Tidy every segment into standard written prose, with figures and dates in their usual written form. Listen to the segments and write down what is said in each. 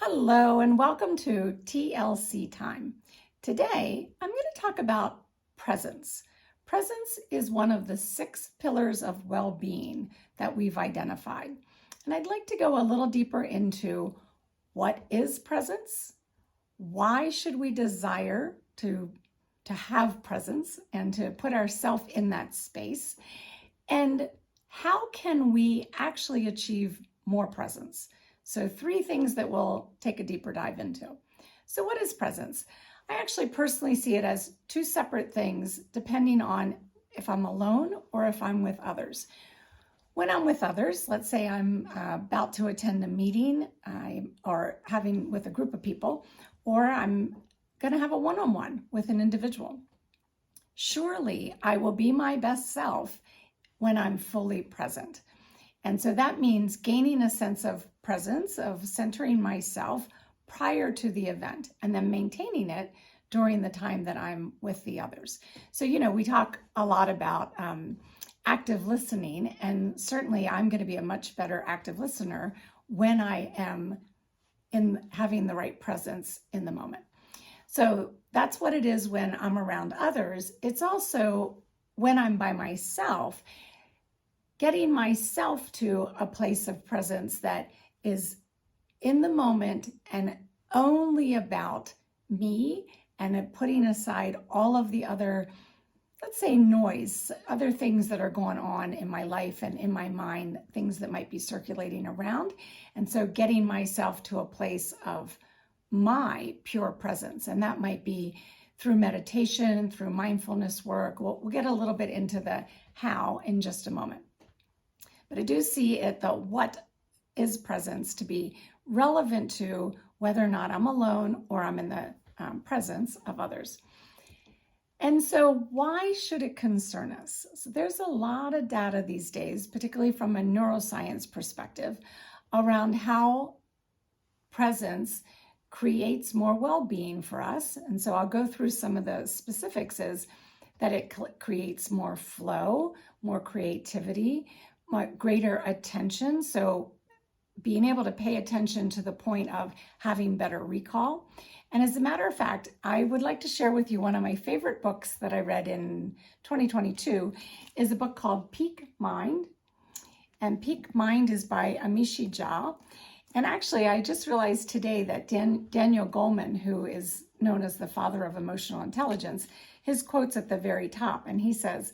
Hello and welcome to TLC time. Today, I'm going to talk about presence. Presence is one of the 6 pillars of well-being that we've identified. And I'd like to go a little deeper into what is presence, why should we desire to have presence and to put ourselves in that space, and how can we actually achieve more presence? So 3 things that we'll take a deeper dive into. So what is presence? I actually personally see it as 2 separate things depending on if I'm alone or if I'm with others. When I'm with others, let's say I'm about to attend a meeting or having with a group of people, or I'm going to have a one-on-one with an individual. Surely I will be my best self when I'm fully present. And so that means gaining a sense of presence, of centering myself prior to the event, and then maintaining it during the time that I'm with the others. So, we talk a lot about active listening, and certainly I'm going to be a much better active listener when I am having the right presence in the moment. So that's what it is when I'm around others. It's also when I'm by myself, getting myself to a place of presence that is in the moment and only about me, and putting aside all of the other, let's say, noise, other things that are going on in my life and in my mind, things that might be circulating around. And so getting myself to a place of my pure presence. And that might be through meditation, through mindfulness work. We'll get a little bit into the how in just a moment. But I do see it, the what is presence, to be relevant to whether or not I'm alone or I'm in the presence of others. And so why should it concern us? So there's a lot of data these days, particularly from a neuroscience perspective, around how presence creates more well-being for us. And so I'll go through some of the specifics. Is that it creates more flow, more creativity, greater attention. So being able to pay attention to the point of having better recall. And as a matter of fact, I would like to share with you one of my favorite books that I read in 2022 is a book called Peak Mind. And Peak Mind is by Amishi Jha. And actually, I just realized today that Daniel Goleman, who is known as the father of emotional intelligence, his quote's at the very top. And he says,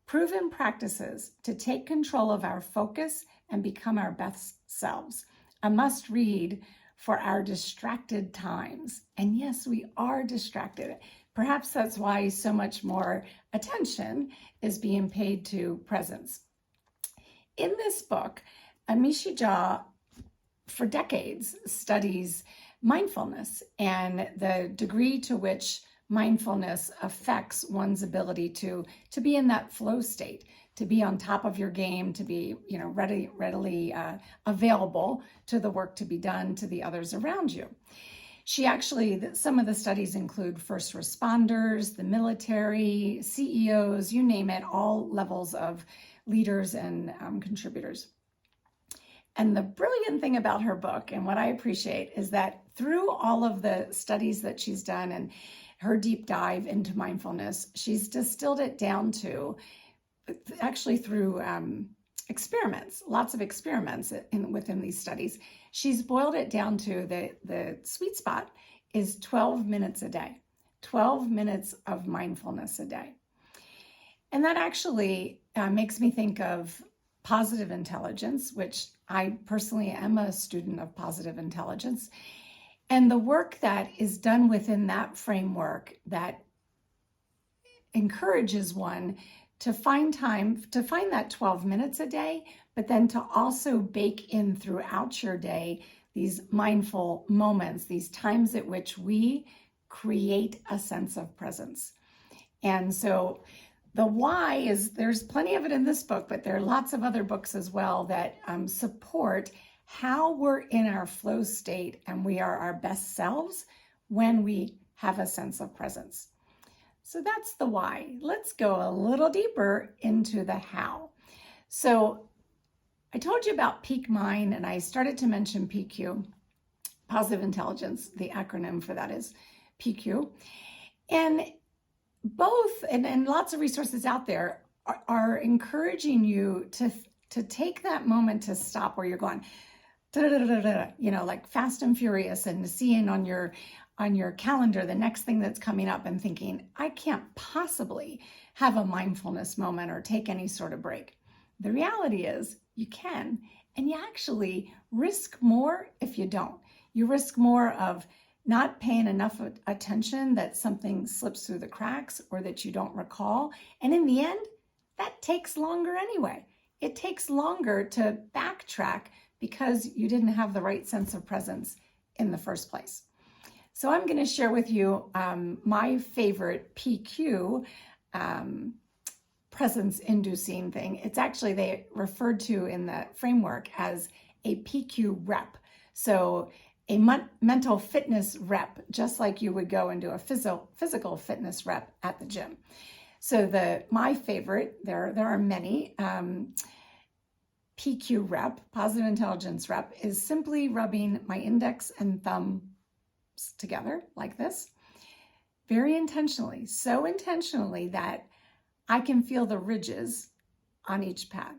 "Proven practices to take control of our focus and become our best selves. A must read for our distracted times." And yes, we are distracted. Perhaps that's why so much more attention is being paid to presence. In this book, Amishi Jha, for decades, studies mindfulness and the degree to which mindfulness affects one's ability to be in that flow state, to be on top of your game, to be readily available to the work to be done, to the others around you. She actually, some of the studies include first responders, the military, CEOs, you name it, all levels of leaders and contributors. And the brilliant thing about her book, and what I appreciate, is that through all of the studies that she's done and her deep dive into mindfulness, she's distilled it down to, actually through experiments, lots of experiments within these studies. She's boiled it down to the sweet spot is 12 minutes a day, 12 minutes of mindfulness a day. And that actually makes me think of positive intelligence, which I personally am a student of positive intelligence. And the work that is done within that framework that encourages one to find time, to find that 12 minutes a day, but then to also bake in throughout your day these mindful moments, these times at which we create a sense of presence. And so the why is, there's plenty of it in this book, but there are lots of other books as well that support how we're in our flow state and we are our best selves when we have a sense of presence. So that's the why. Let's go a little deeper into the how. So I told you about Peak Mind, and I started to mention PQ. positive intelligence. The acronym for that is PQ. And both, and lots of resources out there are encouraging you to take that moment to stop where you're going, like fast and furious, and seeing on your calendar the next thing that's coming up and thinking, I can't possibly have a mindfulness moment or take any sort of break. The reality is you can, and you actually risk more if you don't. You risk more of not paying enough attention that something slips through the cracks or that you don't recall. And in the end, that takes longer anyway. It takes longer to backtrack because you didn't have the right sense of presence in the first place. So I'm going to share with you my favorite PQ presence-inducing thing. It's actually, they referred to in the framework as a PQ rep. So a mental fitness rep, just like you would go and do a physical fitness rep at the gym. So my favorite, there are many, PQ rep, positive intelligence rep, is simply rubbing my index and thumb together like this, very intentionally, so intentionally that I can feel the ridges on each pad.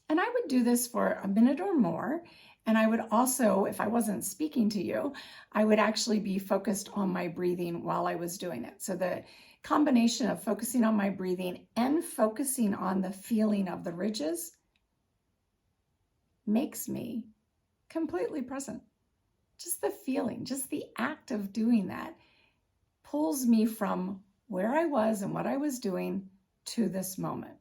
And I would do this for a minute or more. And I would also, if I wasn't speaking to you, I would actually be focused on my breathing while I was doing it. So the combination of focusing on my breathing and focusing on the feeling of the ridges makes me completely present. Just the feeling, just the act of doing that pulls me from where I was and what I was doing to this moment.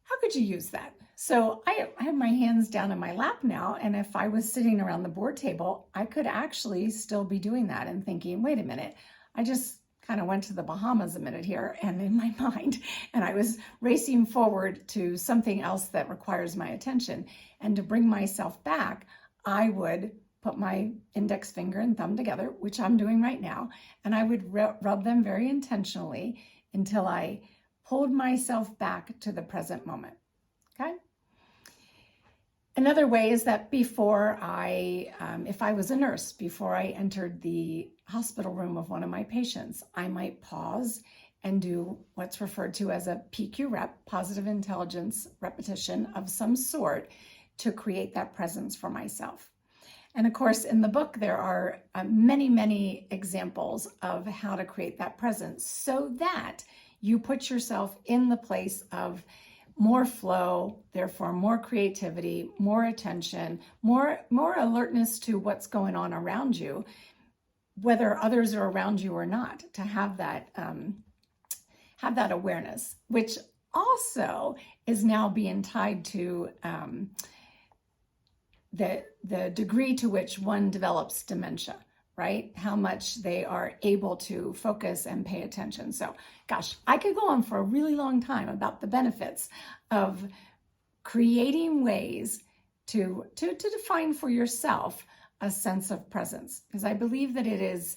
How could you use that? So I have my hands down in my lap now, and if I was sitting around the board table, I could actually still be doing that and thinking, wait a minute, I just kind of went to the Bahamas a minute here and in my mind, and I was racing forward to something else that requires my attention. And to bring myself back, I would put my index finger and thumb together, which I'm doing right now, and I would rub them very intentionally until I pulled myself back to the present moment. Okay? Another way is that before if I was a nurse, before I entered the hospital room of one of my patients, I might pause and do what's referred to as a PQ rep, positive intelligence repetition of some sort, to create that presence for myself. And of course, in the book, there are many, many examples of how to create that presence so that you put yourself in the place of more flow, therefore more creativity, more attention, more alertness to what's going on around you, whether others are around you or not, to have that awareness, which also is now being tied to the degree to which one develops dementia, right? How much they are able to focus and pay attention. So, gosh, I could go on for a really long time about the benefits of creating ways to define for yourself a sense of presence, because I believe that it is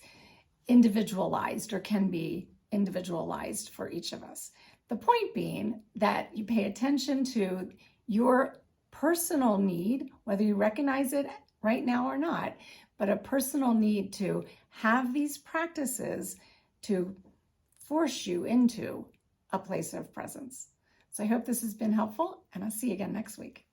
individualized or can be individualized for each of us. The point being that you pay attention to your personal need, whether you recognize it right now or not, but a personal need to have these practices to force you into a place of presence. So I hope this has been helpful, and I'll see you again next week.